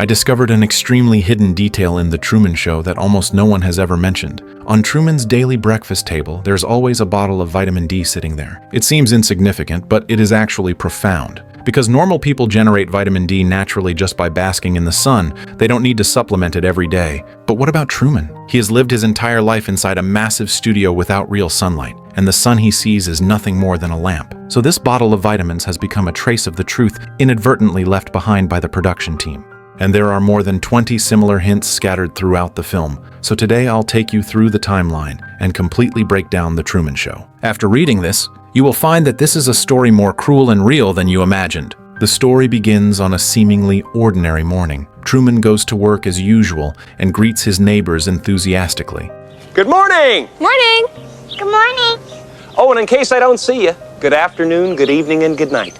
I discovered an extremely hidden detail in The Truman Show that almost no one has ever mentioned. On Truman's daily breakfast table, there's always a bottle of vitamin D sitting there. It seems insignificant, but it is actually profound. Because normal people generate vitamin D naturally just by basking in the sun, they don't need to supplement it every day. But what about Truman? He has lived his entire life inside a massive studio without real sunlight, and the sun he sees is nothing more than a lamp. So this bottle of vitamins has become a trace of the truth inadvertently left behind by the production team. And there are more than 20 similar hints scattered throughout the film, so today I'll take you through the timeline and completely break down The Truman Show. After reading this, you will find that this is a story more cruel and real than you imagined. The story begins on a seemingly ordinary morning. Truman goes to work as usual and greets his neighbors enthusiastically. Good morning! Morning! Good morning. Oh, and in case I don't see you, good afternoon, good evening, and good night.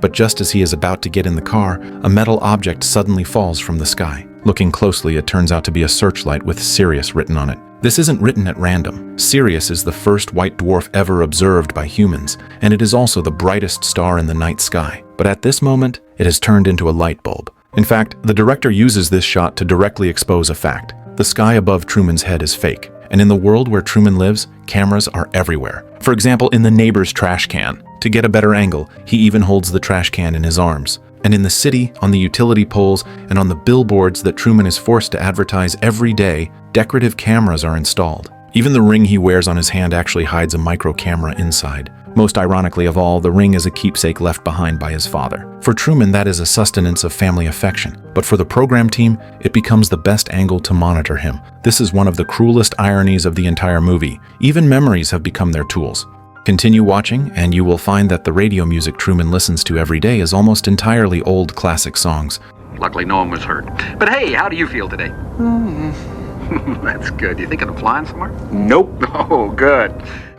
But just as he is about to get in the car, a metal object suddenly falls from the sky. Looking closely, it turns out to be a searchlight with Sirius written on it. This isn't written at random. Sirius is the first white dwarf ever observed by humans, and it is also the brightest star in the night sky. But at this moment, it has turned into a light bulb. In fact, the director uses this shot to directly expose a fact. The sky above Truman's head is fake, and in the world where Truman lives, cameras are everywhere. For example, in the neighbor's trash can. To get a better angle, he even holds the trash can in his arms. And in the city, on the utility poles, and on the billboards that Truman is forced to advertise every day, decorative cameras are installed. Even the ring he wears on his hand actually hides a micro camera inside. Most ironically of all, the ring is a keepsake left behind by his father. For Truman, that is a sustenance of family affection. But for the program team, it becomes the best angle to monitor him. This is one of the cruelest ironies of the entire movie. Even memories have become their tools. Continue watching, and you will find that the radio music Truman listens to every day is almost entirely old classic songs. Luckily, no one was hurt. But hey, how do you feel today? That's good. You thinking of flying somewhere? Nope. Oh, good.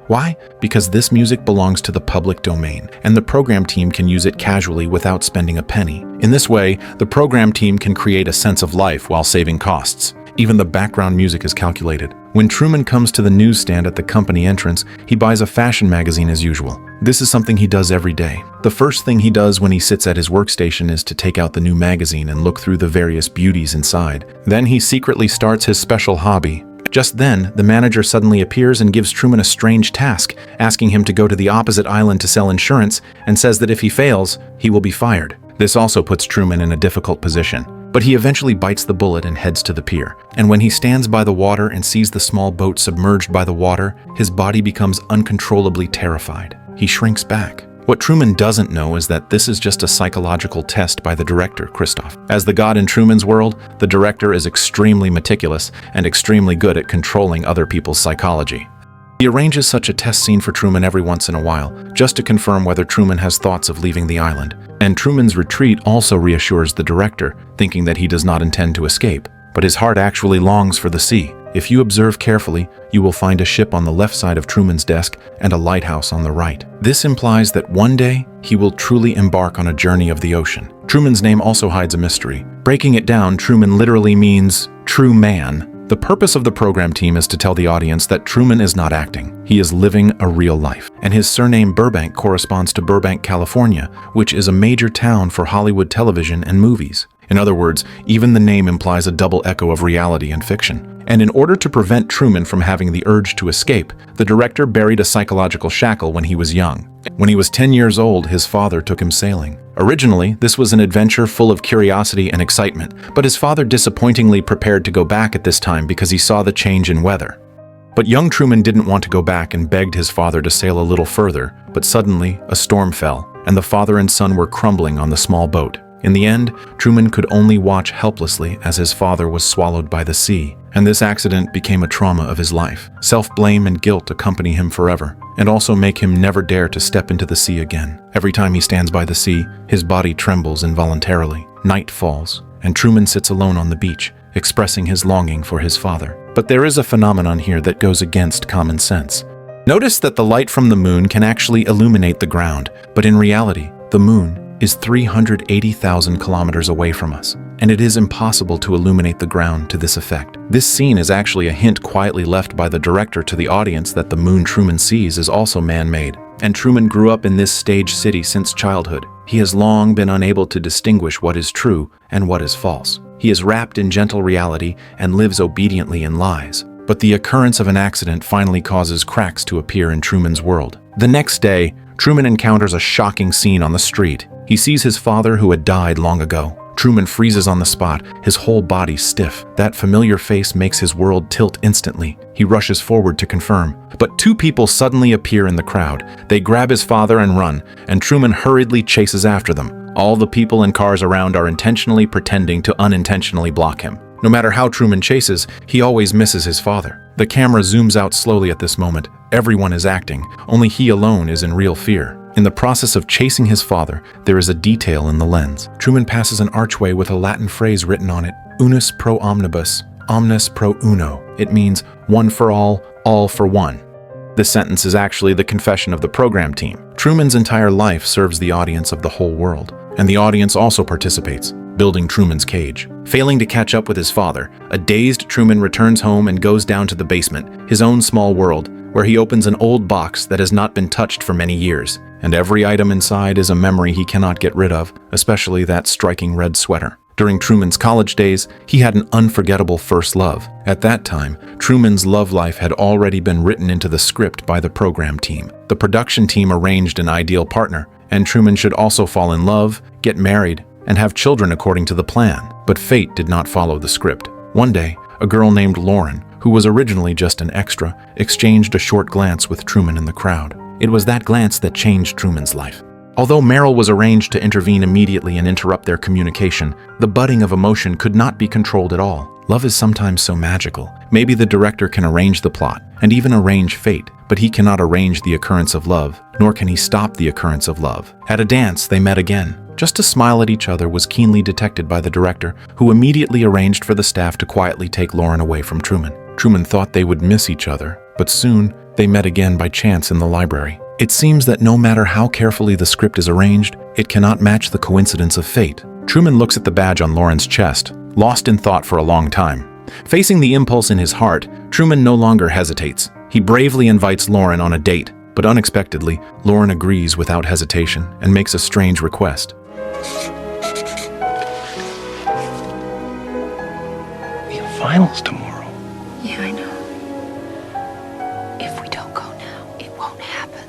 Why? Because this music belongs to the public domain, and the program team can use it casually without spending a penny. In this way, the program team can create a sense of life while saving costs. Even the background music is calculated. When Truman comes to the newsstand at the company entrance, he buys a fashion magazine as usual. This is something he does every day. The first thing he does when he sits at his workstation is to take out the new magazine and look through the various beauties inside. Then he secretly starts his special hobby. Just then, the manager suddenly appears and gives Truman a strange task, asking him to go to the opposite island to sell insurance, and says that if he fails, he will be fired. This also puts Truman in a difficult position. But he eventually bites the bullet and heads to the pier. And when he stands by the water and sees the small boat submerged by the water, his body becomes uncontrollably terrified. He shrinks back. What Truman doesn't know is that this is just a psychological test by the director, Christoph. As the god in Truman's world, the director is extremely meticulous and extremely good at controlling other people's psychology. He arranges such a test scene for Truman every once in a while, just to confirm whether Truman has thoughts of leaving the island. And Truman's retreat also reassures the director, thinking that he does not intend to escape. But his heart actually longs for the sea. If you observe carefully, you will find a ship on the left side of Truman's desk and a lighthouse on the right. This implies that one day, he will truly embark on a journey of the ocean. Truman's name also hides a mystery. Breaking it down, Truman literally means true man. The purpose of the program team is to tell the audience that Truman is not acting. He is living a real life. And his surname Burbank corresponds to Burbank, California, which is a major town for Hollywood television and movies. In other words, even the name implies a double echo of reality and fiction. And in order to prevent Truman from having the urge to escape, the director buried a psychological shackle when he was young. When he was 10 years old, his father took him sailing. Originally, this was an adventure full of curiosity and excitement, but his father disappointingly prepared to go back at this time because he saw the change in weather. But young Truman didn't want to go back and begged his father to sail a little further, but suddenly, a storm fell, and the father and son were crumbling on the small boat. In the end, Truman could only watch helplessly as his father was swallowed by the sea, and this accident became a trauma of his life. Self-blame and guilt accompany him forever, and also make him never dare to step into the sea again. Every time he stands by the sea, his body trembles involuntarily. Night falls, and Truman sits alone on the beach, expressing his longing for his father. But there is a phenomenon here that goes against common sense. Notice that the light from the moon can actually illuminate the ground, but in reality, the moon is 380,000 kilometers away from us, and it is impossible to illuminate the ground to this effect. This scene is actually a hint quietly left by the director to the audience that the moon Truman sees is also man-made. And Truman grew up in this stage city since childhood. He has long been unable to distinguish what is true and what is false. He is wrapped in gentle reality and lives obediently in lies. But the occurrence of an accident finally causes cracks to appear in Truman's world. The next day, Truman encounters a shocking scene on the street. He sees his father who had died long ago. Truman freezes on the spot, his whole body stiff. That familiar face makes his world tilt instantly. He rushes forward to confirm. But two people suddenly appear in the crowd. They grab his father and run, and Truman hurriedly chases after them. All the people and cars around are intentionally pretending to unintentionally block him. No matter how Truman chases, he always misses his father. The camera zooms out slowly at this moment. Everyone is acting. Only he alone is in real fear. In the process of chasing his father, there is a detail in the lens. Truman passes an archway with a Latin phrase written on it, unus pro omnibus, omnis pro uno. It means one for all for one. This sentence is actually the confession of the program team. Truman's entire life serves the audience of the whole world, and the audience also participates, building Truman's cage. Failing to catch up with his father, a dazed Truman returns home and goes down to the basement, his own small world, where he opens an old box that has not been touched for many years. And every item inside is a memory he cannot get rid of, especially that striking red sweater. During Truman's college days, he had an unforgettable first love. At that time, Truman's love life had already been written into the script by the program team. The production team arranged an ideal partner, and Truman should also fall in love, get married, and have children according to the plan. But fate did not follow the script. One day, a girl named Lauren, who was originally just an extra, exchanged a short glance with Truman in the crowd. It was that glance that changed Truman's life. Although Meryl was arranged to intervene immediately and interrupt their communication, the budding of emotion could not be controlled at all. Love is sometimes so magical. Maybe the director can arrange the plot, and even arrange fate, but he cannot arrange the occurrence of love, nor can he stop the occurrence of love. At a dance, they met again. Just a smile at each other was keenly detected by the director, who immediately arranged for the staff to quietly take Lauren away from Truman. Truman thought they would miss each other, but soon they met again by chance in the library. It seems that no matter how carefully the script is arranged, it cannot match the coincidence of fate. Truman looks at the badge on Lauren's chest, lost in thought for a long time. Facing the impulse in his heart, Truman no longer hesitates. He bravely invites Lauren on a date, but unexpectedly, Lauren agrees without hesitation and makes a strange request. We have finals tomorrow. Yeah, I know. If we don't go now, it won't happen.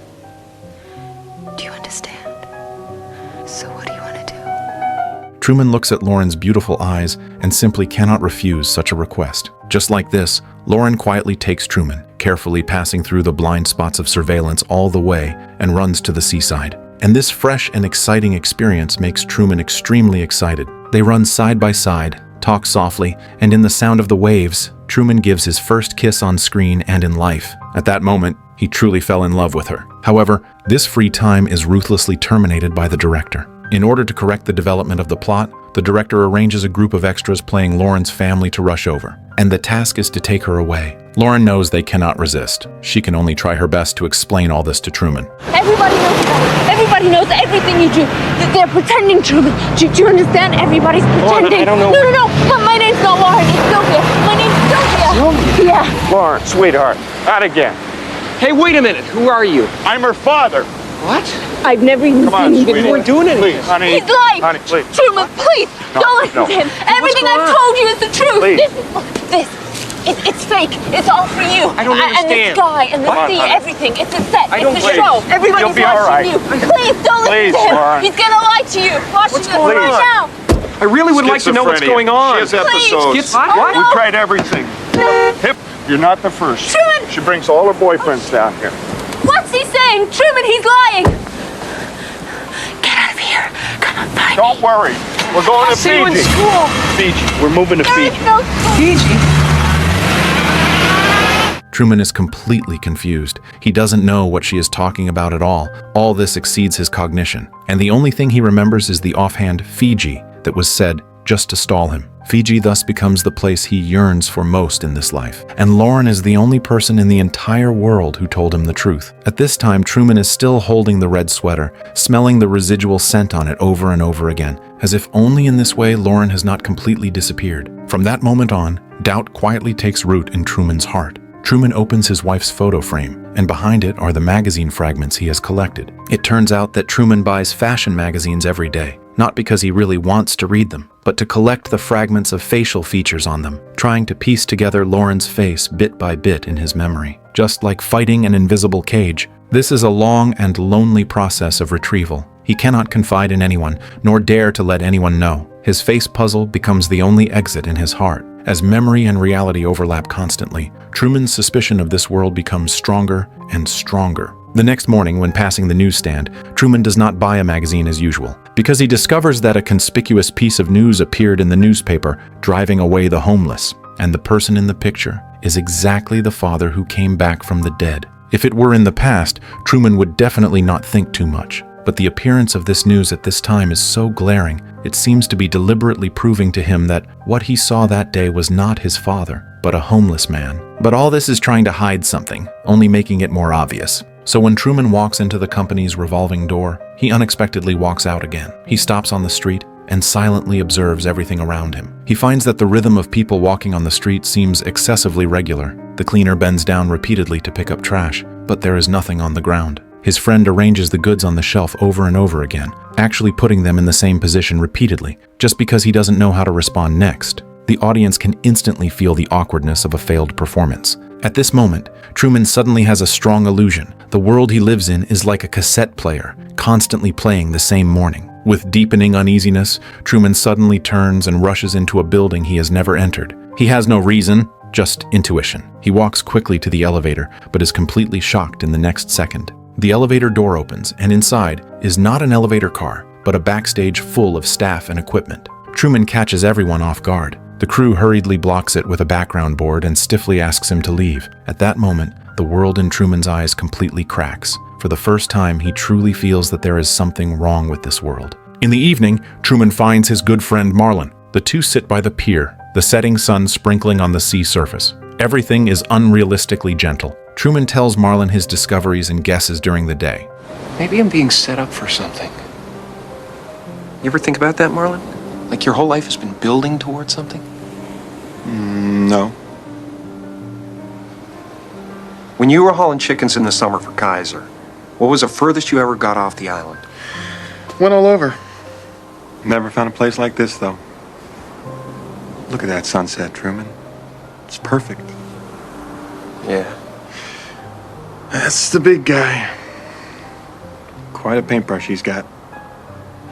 Do you understand? So what do you want to do? Truman looks at Lauren's beautiful eyes and simply cannot refuse such a request. Just like this, Lauren quietly takes Truman, carefully passing through the blind spots of surveillance all the way, and runs to the seaside. And this fresh and exciting experience makes Truman extremely excited. They run side by side, talk softly, and in the sound of the waves, Truman gives his first kiss on screen and in life. At that moment, he truly fell in love with her. However, this free time is ruthlessly terminated by the director. In order to correct the development of the plot, the director arranges a group of extras playing Lauren's family to rush over, and the task is to take her away. Lauren knows they cannot resist. She can only try her best to explain all this to Truman. Everybody knows that. Everybody knows everything you do. They're pretending, Truman. Do you understand? Everybody's pretending. I don't know. No. My name's not Lauren. It's Sylvia. My name's Sylvia. Yeah. Lauren, sweetheart, not again. Hey, wait a minute. Who are you? I'm her father. What? I've never even Come on, seen you sweetie. before. We're doing it. Please, honey. He's lying. Honey, please. Truman, please. No, Don't listen no. to him. Everything going I've on? told you is the truth. Please. It's fake. It's all for you. I don't And the understand. sky and the Come on, sea, honey. everything. It's a set. I don't It's a believe show. it. Everybody's You'll be all watching right. you. Please, don't Please, listen to him. Lauren. He's gonna lie to you. Watch What's this going right on? now. I really would like to know what's Schizophrenia. going on. She has episodes. Please. What? We tried everything. Hip, you're not the first. Truman! She brings all her boyfriends down here. What's he saying? Truman, he's lying. Get out of here. Come on, find me. Don't worry. We're going to See you in Fiji. school. Fiji. We're moving to Fiji. No. Fiji. Truman is completely confused. He doesn't know what she is talking about at all. All this exceeds his cognition. And the only thing he remembers is the offhand Fiji that was said just to stall him. Fiji thus becomes the place he yearns for most in this life. And Lauren is the only person in the entire world who told him the truth. At this time, Truman is still holding the red sweater, smelling the residual scent on it over and over again, as if only in this way Lauren has not completely disappeared. From that moment on, doubt quietly takes root in Truman's heart. Truman opens his wife's photo frame, and behind it are the magazine fragments he has collected. It turns out that Truman buys fashion magazines every day, not because he really wants to read them, but to collect the fragments of facial features on them, trying to piece together Lauren's face bit by bit in his memory. Just like fighting an invisible cage, this is a long and lonely process of retrieval. He cannot confide in anyone, nor dare to let anyone know. His face puzzle becomes the only exit in his heart. As memory and reality overlap constantly, Truman's suspicion of this world becomes stronger and stronger. The next morning, when passing the newsstand, Truman does not buy a magazine as usual, because he discovers that a conspicuous piece of news appeared in the newspaper, driving away the homeless, and the person in the picture is exactly the father who came back from the dead. If it were in the past, Truman would definitely not think too much, but the appearance of this news at this time is so glaring, it seems to be deliberately proving to him that what he saw that day was not his father, but a homeless man. But all this is trying to hide something, only making it more obvious. So when Truman walks into the company's revolving door, he unexpectedly walks out again. He stops on the street and silently observes everything around him. He finds that the rhythm of people walking on the street seems excessively regular. The cleaner bends down repeatedly to pick up trash, but there is nothing on the ground. His friend arranges the goods on the shelf over and over again, actually putting them in the same position repeatedly, just because he doesn't know how to respond next. The audience can instantly feel the awkwardness of a failed performance. At this moment, Truman suddenly has a strong illusion. The world he lives in is like a cassette player, constantly playing the same morning. With deepening uneasiness, Truman suddenly turns and rushes into a building he has never entered. He has no reason, just intuition. He walks quickly to the elevator, but is completely shocked in the next second. The elevator door opens, and inside is not an elevator car, but a backstage full of staff and equipment. Truman catches everyone off guard. The crew hurriedly blocks it with a background board and stiffly asks him to leave. At that moment, the world in Truman's eyes completely cracks. For the first time, he truly feels that there is something wrong with this world. In the evening, Truman finds his good friend Marlin. The two sit by the pier, the setting sun sprinkling on the sea surface. Everything is unrealistically gentle. Truman tells Marlin his discoveries and guesses during the day. Maybe I'm being set up for something. You ever think about that, Marlon? Like your whole life has been building towards something? No. When you were hauling chickens in the summer for Kaiser, what was the furthest you ever got off the island? Went all over. Never found a place like this, though. Look at that sunset, Truman. It's perfect. Yeah. That's the big guy. Quite a paintbrush he's got.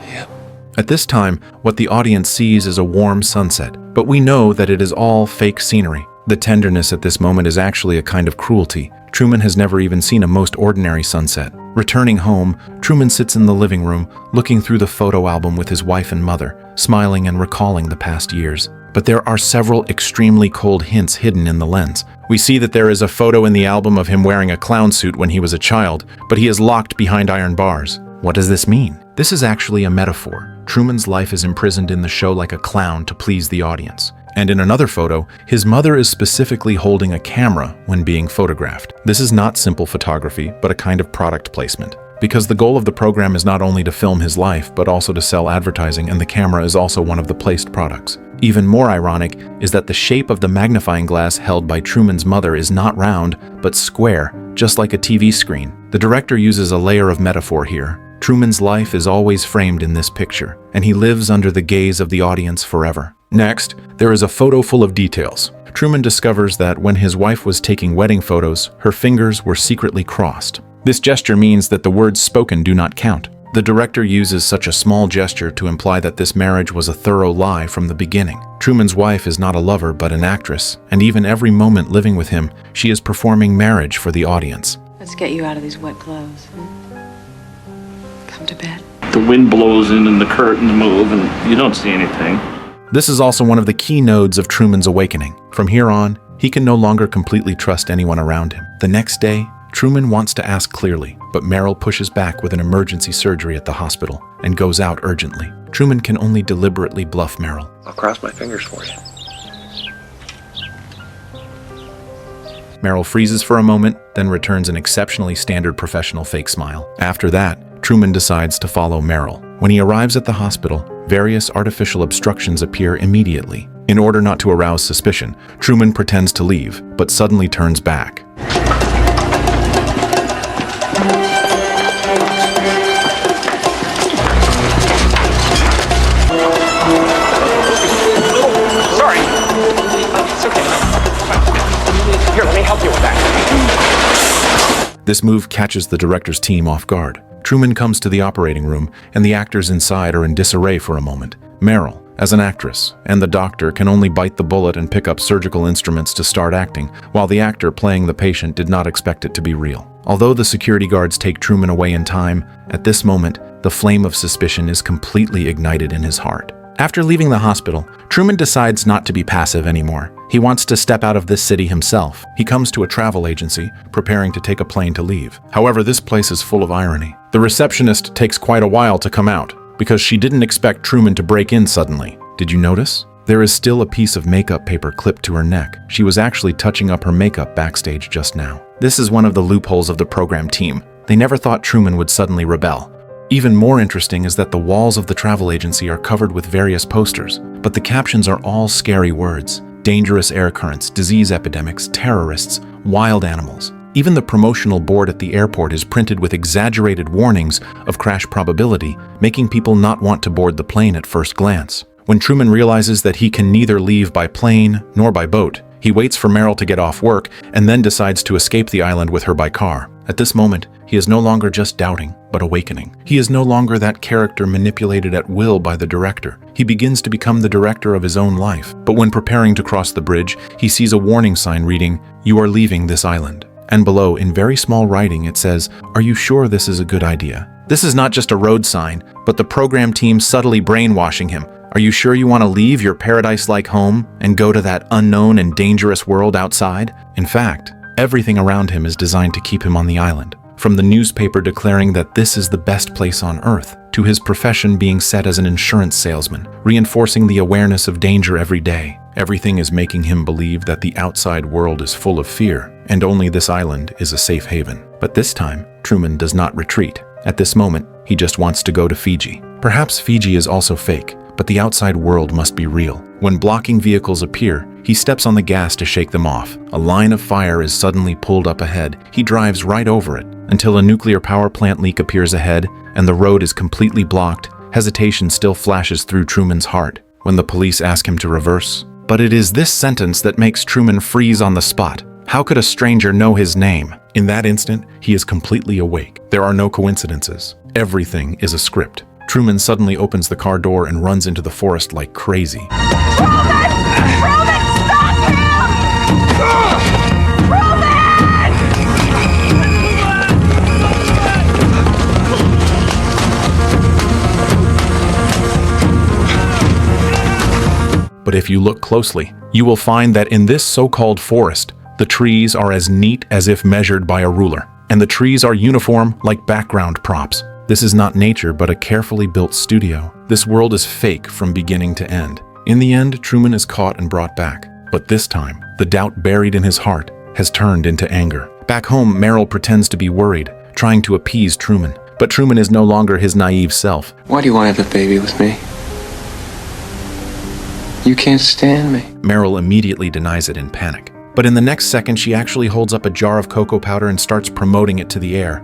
Yep. At this time, what the audience sees is a warm sunset, but we know that it is all fake scenery. The tenderness at this moment is actually a kind of cruelty. Truman has never even seen a most ordinary sunset. Returning home, Truman sits in the living room, looking through the photo album with his wife and mother, smiling and recalling the past years. But there are several extremely cold hints hidden in the lens. We see that there is a photo in the album of him wearing a clown suit when he was a child, but he is locked behind iron bars. What does this mean? This is actually a metaphor. Truman's life is imprisoned in the show like a clown to please the audience. And in another photo, his mother is specifically holding a camera when being photographed. This is not simple photography, but a kind of product placement. Because the goal of the program is not only to film his life, but also to sell advertising, and the camera is also one of the placed products. Even more ironic is that the shape of the magnifying glass held by Truman's mother is not round, but square, just like a TV screen. The director uses a layer of metaphor here. Truman's life is always framed in this picture, and he lives under the gaze of the audience forever. Next, there is a photo full of details. Truman discovers that when his wife was taking wedding photos, her fingers were secretly crossed. This gesture means that the words spoken do not count. The director uses such a small gesture to imply that this marriage was a thorough lie from the beginning. Truman's wife is not a lover but an actress, and even every moment living with him, she is performing marriage for the audience. Let's get you out of these wet clothes. Come to bed. The wind blows in and the curtains move and you don't see anything. This is also one of the key nodes of Truman's awakening. From here on, he can no longer completely trust anyone around him. The next day, Truman wants to ask clearly, but Meryl pushes back with an emergency surgery at the hospital and goes out urgently. Truman can only deliberately bluff Meryl. I'll cross my fingers for you. Meryl freezes for a moment, then returns an exceptionally standard professional fake smile. After that, Truman decides to follow Meryl. When he arrives at the hospital, various artificial obstructions appear immediately. In order not to arouse suspicion, Truman pretends to leave, but suddenly turns back. This move catches the director's team off guard. Truman comes to the operating room, and the actors inside are in disarray for a moment. Meryl, as an actress, and the doctor can only bite the bullet and pick up surgical instruments to start acting, while the actor playing the patient did not expect it to be real. Although the security guards take Truman away in time, at this moment, the flame of suspicion is completely ignited in his heart. After leaving the hospital, Truman decides not to be passive anymore. He wants to step out of this city himself. He comes to a travel agency, preparing to take a plane to leave. However, this place is full of irony. The receptionist takes quite a while to come out, because she didn't expect Truman to break in suddenly. Did you notice? There is still a piece of makeup paper clipped to her neck. She was actually touching up her makeup backstage just now. This is one of the loopholes of the program team. They never thought Truman would suddenly rebel. Even more interesting is that the walls of the travel agency are covered with various posters, but the captions are all scary words. Dangerous air currents, disease epidemics, terrorists, wild animals. Even the promotional board at the airport is printed with exaggerated warnings of crash probability, making people not want to board the plane at first glance. When Truman realizes that he can neither leave by plane nor by boat, he waits for Meryl to get off work and then decides to escape the island with her by car. At this moment, he is no longer just doubting, but awakening. He is no longer that character manipulated at will by the director. He begins to become the director of his own life. But when preparing to cross the bridge, he sees a warning sign reading, "You are leaving this island." And below, in very small writing, it says, "Are you sure this is a good idea?" This is not just a road sign, but the program team subtly brainwashing him. Are you sure you want to leave your paradise-like home and go to that unknown and dangerous world outside? In fact, everything around him is designed to keep him on the island. From the newspaper declaring that this is the best place on Earth, to his profession being set as an insurance salesman, reinforcing the awareness of danger every day. Everything is making him believe that the outside world is full of fear, and only this island is a safe haven. But this time, Truman does not retreat. At this moment, he just wants to go to Fiji. Perhaps Fiji is also fake, but the outside world must be real. When blocking vehicles appear, he steps on the gas to shake them off. A line of fire is suddenly pulled up ahead. He drives right over it, until a nuclear power plant leak appears ahead, and the road is completely blocked. Hesitation still flashes through Truman's heart when the police ask him to reverse. But it is this sentence that makes Truman freeze on the spot. How could a stranger know his name? In that instant, he is completely awake. There are no coincidences. Everything is a script. Truman suddenly opens the car door and runs into the forest like crazy. Truman! Truman, stop him! Truman! But if you look closely, you will find that in this so-called forest, the trees are as neat as if measured by a ruler, and the trees are uniform like background props. This is not nature, but a carefully built studio. This world is fake from beginning to end. In the end, Truman is caught and brought back. But this time, the doubt buried in his heart has turned into anger. Back home, Meryl pretends to be worried, trying to appease Truman. But Truman is no longer his naive self. Why do you want to have a baby with me? You can't stand me. Meryl immediately denies it in panic. But in the next second, she actually holds up a jar of cocoa powder and starts promoting it to the air.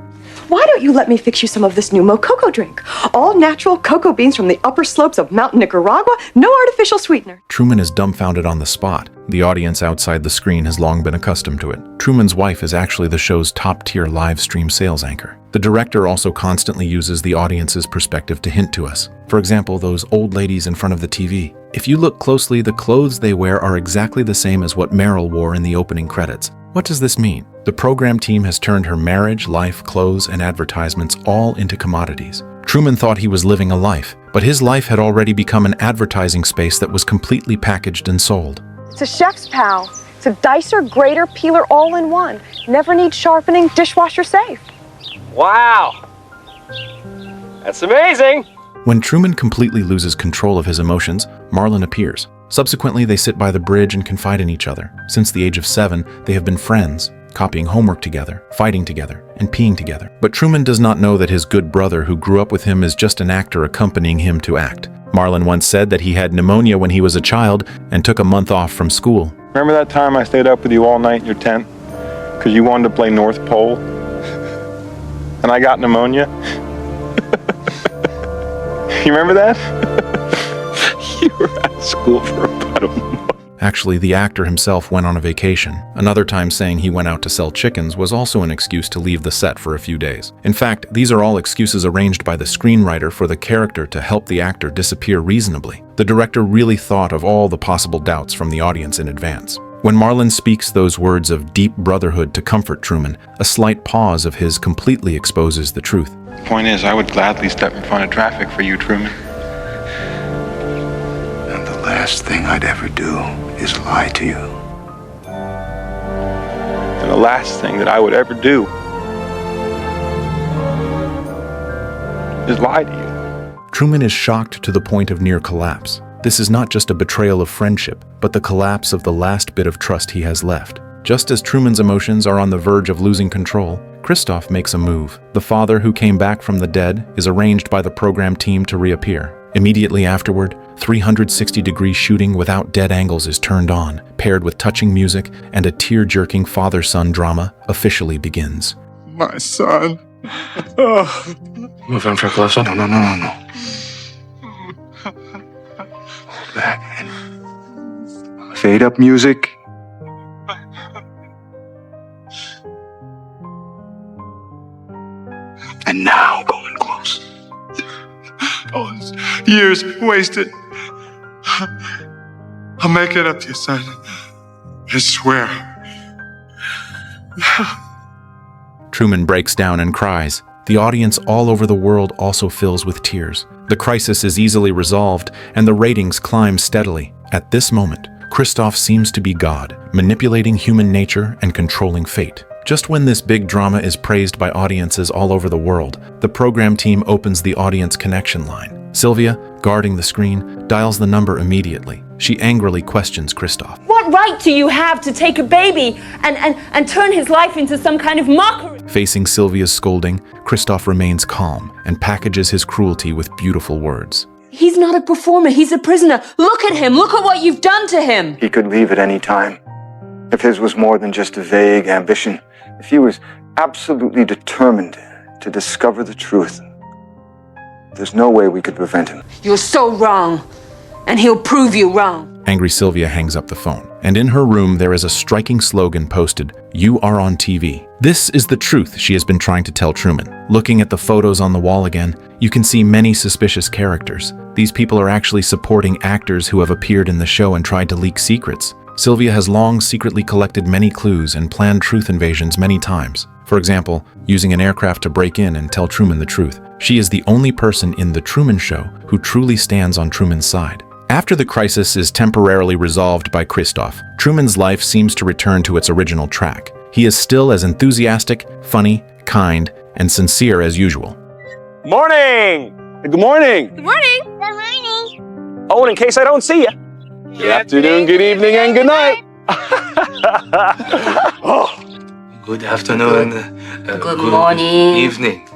Why don't you let me fix you some of this new Mococo drink? All natural cocoa beans from the upper slopes of Mountain Nicaragua, no artificial sweetener. Truman is dumbfounded on the spot. The audience outside the screen has long been accustomed to it. Truman's wife is actually the show's top-tier live stream sales anchor. The director also constantly uses the audience's perspective to hint to us. For example, those old ladies in front of the TV. If you look closely, the clothes they wear are exactly the same as what Meryl wore in the opening credits. What does this mean? The program team has turned her marriage, life, clothes, and advertisements all into commodities. Truman thought he was living a life, but his life had already become an advertising space that was completely packaged and sold. It's a chef's pal. It's a dicer, grater, peeler all in one. Never needs sharpening, dishwasher safe. Wow. That's amazing. When Truman completely loses control of his emotions, Marlon appears. Subsequently, they sit by the bridge and confide in each other. Since the age of 7, they have been friends, copying homework together, fighting together, and peeing together. But Truman does not know that his good brother who grew up with him is just an actor accompanying him to act. Marlon once said that he had pneumonia when he was a child and took a month off from school. Remember that time I stayed up with you all night in your tent? Because you wanted to play North Pole? And I got pneumonia? You remember that? You were out of school for about a month. Actually, the actor himself went on a vacation. Another time saying he went out to sell chickens was also an excuse to leave the set for a few days. In fact, these are all excuses arranged by the screenwriter for the character to help the actor disappear reasonably. The director really thought of all the possible doubts from the audience in advance. When Marlon speaks those words of deep brotherhood to comfort Truman, a slight pause of his completely exposes the truth. Point is, I would gladly step in front of traffic for you, Truman. And the last thing I'd ever do is lie to you. And the last thing that I would ever do is lie to you. Truman is shocked to the point of near collapse. This is not just a betrayal of friendship, but the collapse of the last bit of trust he has left. Just as Truman's emotions are on the verge of losing control, Christoph makes a move. The father who came back from the dead is arranged by the program team to reappear. Immediately afterward, 360-degree shooting without dead angles is turned on, paired with touching music, and a tear-jerking father-son drama officially begins. My son. Move in for closer. No. Back. Fade up music. And now going close. All these years wasted. I'll make it up to you, son. I swear. Truman breaks down and cries. The audience all over the world also fills with tears. The crisis is easily resolved, and the ratings climb steadily. At this moment, Christoph seems to be God, manipulating human nature and controlling fate. Just when this big drama is praised by audiences all over the world, the program team opens the audience connection line. Sylvia, guarding the screen, dials the number immediately. She angrily questions Christoph. What right do you have to take a baby and turn his life into some kind of mockery? Facing Sylvia's scolding, Christoph remains calm and packages his cruelty with beautiful words. He's not a performer, he's a prisoner. Look at him, look at what you've done to him. He could leave at any time. If his was more than just a vague ambition, if he was absolutely determined to discover the truth, there's no way we could prevent him. You're so wrong, and he'll prove you wrong. Angry Sylvia hangs up the phone, and in her room there is a striking slogan posted, "You are on TV." This is the truth she has been trying to tell Truman. Looking at the photos on the wall again, you can see many suspicious characters. These people are actually supporting actors who have appeared in the show and tried to leak secrets. Sylvia has long secretly collected many clues and planned truth invasions many times. For example, using an aircraft to break in and tell Truman the truth. She is the only person in The Truman Show who truly stands on Truman's side. After the crisis is temporarily resolved by Christoph, Truman's life seems to return to its original track. He is still as enthusiastic, funny, kind, and sincere as usual. Morning! Good morning! Good morning. Good morning. Oh, and in case I don't see you, good afternoon, good evening, and good night. Good afternoon. Good morning. Evening.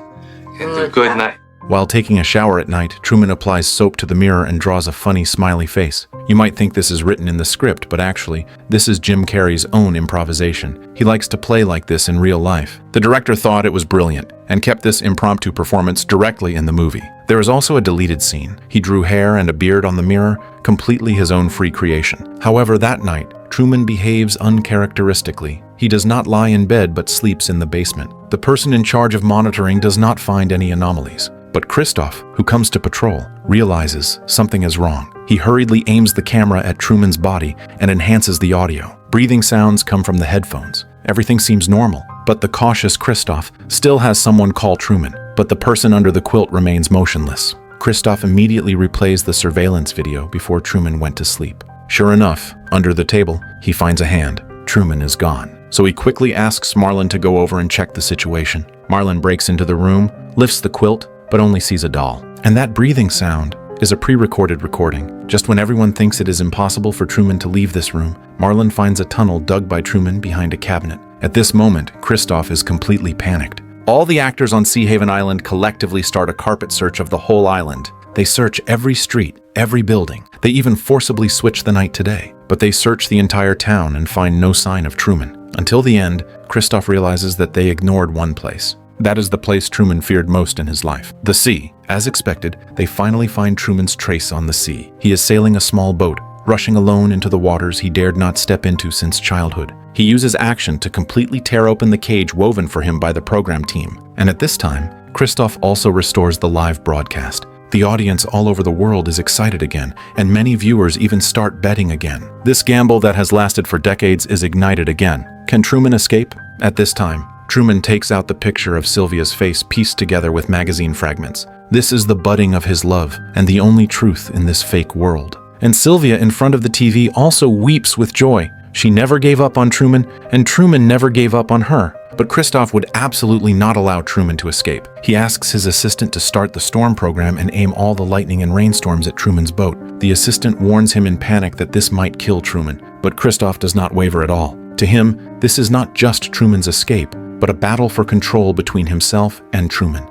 And good night. While taking a shower at night, Truman applies soap to the mirror and draws a funny, smiley face. You might think this is written in the script, but actually, this is Jim Carrey's own improvisation. He likes to play like this in real life. The director thought it was brilliant and kept this impromptu performance directly in the movie. There is also a deleted scene. He drew hair and a beard on the mirror, completely his own free creation. However, that night, Truman behaves uncharacteristically. He does not lie in bed but sleeps in the basement. The person in charge of monitoring does not find any anomalies. But Christoph, who comes to patrol, realizes something is wrong. He hurriedly aims the camera at Truman's body and enhances the audio. Breathing sounds come from the headphones. Everything seems normal, but the cautious Christoph still has someone call Truman, but the person under the quilt remains motionless. Christoph immediately replays the surveillance video before Truman went to sleep. Sure enough, under the table, he finds a hand. Truman is gone. So he quickly asks Marlon to go over and check the situation. Marlon breaks into the room, lifts the quilt, but only sees a doll. And that breathing sound is a pre-recorded recording. Just when everyone thinks it is impossible for Truman to leave this room, Marlon finds a tunnel dug by Truman behind a cabinet. At this moment, Christoph is completely panicked. All the actors on Sea Haven Island collectively start a carpet search of the whole island. They search every street, every building. They even forcibly switch the night to day. But they search the entire town and find no sign of Truman. Until the end, Christoph realizes that they ignored one place. That is the place Truman feared most in his life, the sea. As expected, they finally find Truman's trace on the sea. He is sailing a small boat, rushing alone into the waters he dared not step into since childhood. He uses action to completely tear open the cage woven for him by the program team. And at this time, Christoph also restores the live broadcast. The audience all over the world is excited again, and many viewers even start betting again. This gamble that has lasted for decades is ignited again. Can Truman escape? At this time, Truman takes out the picture of Sylvia's face pieced together with magazine fragments. This is the budding of his love, and the only truth in this fake world. And Sylvia in front of the TV also weeps with joy. She never gave up on Truman, and Truman never gave up on her. But Christoph would absolutely not allow Truman to escape. He asks his assistant to start the storm program and aim all the lightning and rainstorms at Truman's boat. The assistant warns him in panic that this might kill Truman, but Christoph does not waver at all. To him, this is not just Truman's escape, but a battle for control between himself and Truman.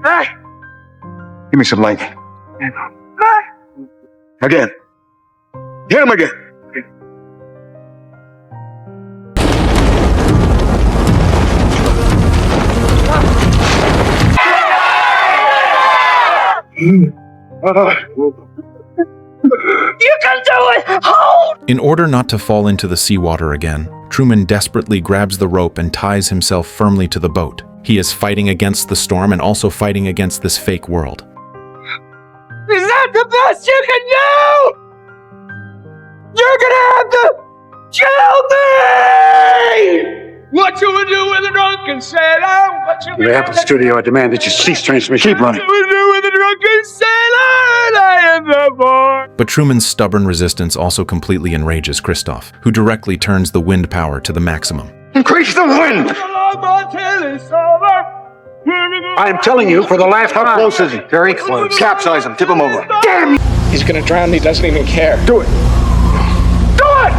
Hey! Give me some lightning. Again. Hit him again. You can do it! Hold! In order not to fall into the seawater again, Truman desperately grabs the rope and ties himself firmly to the boat. He is fighting against the storm and also fighting against this fake world. Is that the best you can do? You're gonna have to kill me! What you would do with a drunken sailor? What you You're at the studio. I demand that you cease transmission. Keep running. would do with a drunken sailor? I am the boy. But Truman's stubborn resistance also completely enrages Christoph, who directly turns the wind power to the maximum. Increase the wind! I am telling you for the last time. How close is he? Very close. Capsize him. Tip him over. Damn! He's gonna drown. He doesn't even care. Do it! Do it!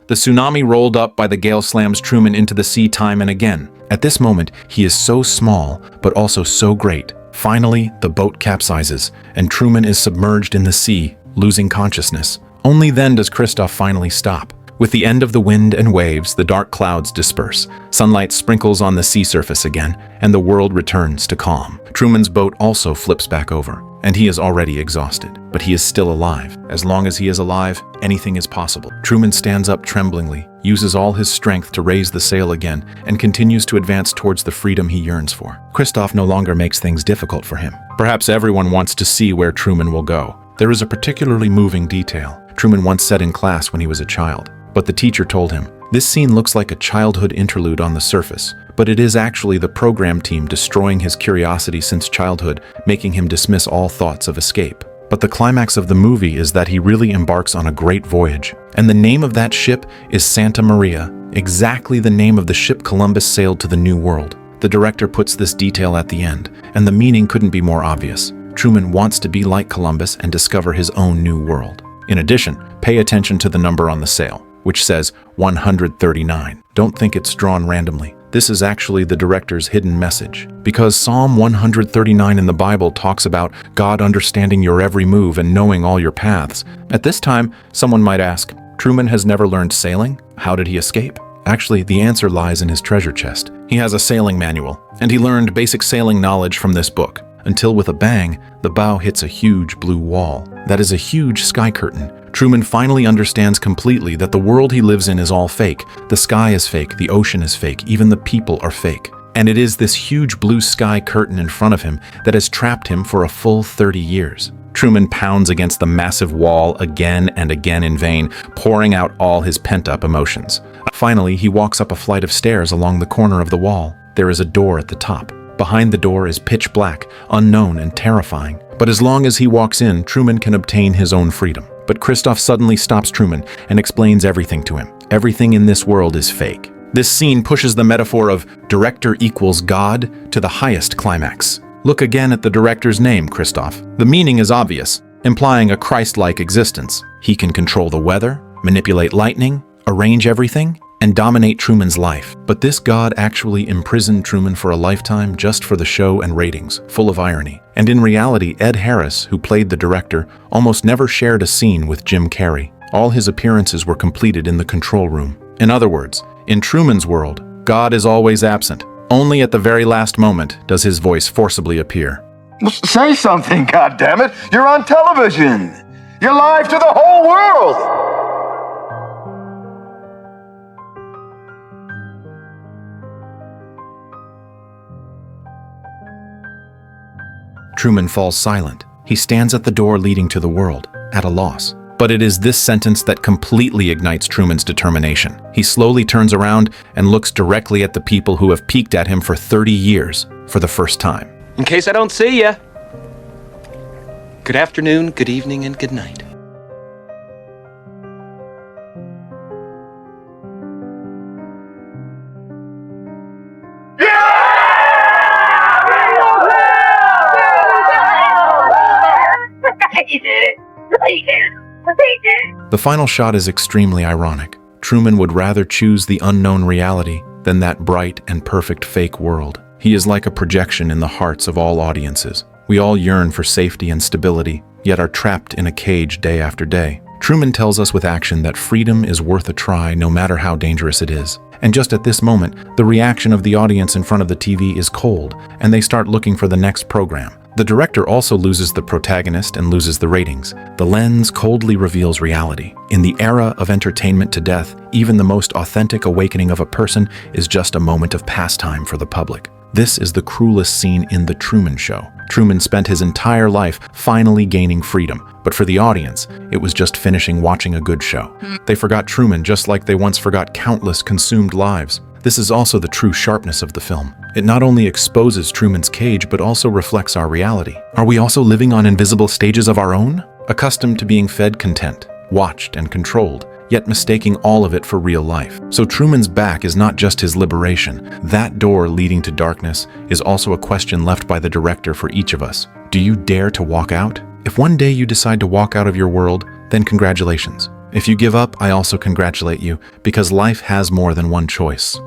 The tsunami rolled up by the gale slams Truman into the sea time and again. At this moment, he is so small, but also so great. Finally, the boat capsizes, and Truman is submerged in the sea, losing consciousness. Only then does Christoph finally stop. With the end of the wind and waves, the dark clouds disperse. Sunlight sprinkles on the sea surface again, and the world returns to calm. Truman's boat also flips back over, and he is already exhausted. But he is still alive. As long as he is alive, anything is possible. Truman stands up tremblingly, uses all his strength to raise the sail again, and continues to advance towards the freedom he yearns for. Christoph no longer makes things difficult for him. Perhaps everyone wants to see where Truman will go. There is a particularly moving detail Truman once said in class when he was a child. But the teacher told him, "This scene looks like a childhood interlude on the surface, but it is actually the program team destroying his curiosity since childhood, making him dismiss all thoughts of escape." But the climax of the movie is that he really embarks on a great voyage. And the name of that ship is Santa Maria, exactly the name of the ship Columbus sailed to the New World. The director puts this detail at the end, and the meaning couldn't be more obvious. Truman wants to be like Columbus and discover his own new world. In addition, pay attention to the number on the sail, which says 139. Don't think it's drawn randomly. This is actually the director's hidden message. Because Psalm 139 in the Bible talks about God understanding your every move and knowing all your paths. At this time, someone might ask, Truman has never learned sailing? How did he escape? Actually, the answer lies in his treasure chest. He has a sailing manual, and he learned basic sailing knowledge from this book. Until with a bang, the bow hits a huge blue wall. That is a huge sky curtain. Truman finally understands completely that the world he lives in is all fake. The sky is fake, the ocean is fake, even the people are fake. And it is this huge blue sky curtain in front of him that has trapped him for a full 30 years. Truman pounds against the massive wall again and again in vain, pouring out all his pent-up emotions. Finally, he walks up a flight of stairs along the corner of the wall. There is a door at the top. Behind the door is pitch black, unknown and terrifying. But as long as he walks in, Truman can obtain his own freedom. But Christoph suddenly stops Truman and explains everything to him. Everything in this world is fake. This scene pushes the metaphor of director equals God to the highest climax. Look again at the director's name, Christoph. The meaning is obvious, implying a Christ-like existence. He can control the weather, manipulate lightning, arrange everything, and dominate Truman's life. But this God actually imprisoned Truman for a lifetime just for the show and ratings, full of irony. And in reality, Ed Harris, who played the director, almost never shared a scene with Jim Carrey. All his appearances were completed in the control room. In other words, In Truman's world, God is always absent. Only at the very last moment does his voice forcibly appear. Say something, goddammit! You're on television! You're live to the whole world! Truman falls silent. He stands at the door leading to the world, at a loss. But it is this sentence that completely ignites Truman's determination. He slowly turns around and looks directly at the people who have peeked at him for 30 years for the first time. In case I don't see you. Good afternoon, good evening, and good night. The final shot is extremely ironic. Truman would rather choose the unknown reality than that bright and perfect fake world. He is like a projection in the hearts of all audiences. We all yearn for safety and stability, yet are trapped in a cage day after day. Truman tells us with action that freedom is worth a try no matter how dangerous it is. And just at this moment, the reaction of the audience in front of the TV is cold, and they start looking for the next program. The director also loses the protagonist and loses the ratings. The lens coldly reveals reality. In the era of entertainment to death, even the most authentic awakening of a person is just a moment of pastime for the public. This is the cruelest scene in The Truman Show. Truman spent his entire life finally gaining freedom, but for the audience, it was just finishing watching a good show. They forgot Truman just like they once forgot countless consumed lives. This is also the true sharpness of the film. It not only exposes Truman's cage, but also reflects our reality. Are we also living on invisible stages of our own? Accustomed to being fed content, watched and controlled, yet mistaking all of it for real life. So Truman's back is not just his liberation. That door leading to darkness is also a question left by the director for each of us. Do you dare to walk out? If one day you decide to walk out of your world, then congratulations. If you give up, I also congratulate you, because life has more than one choice.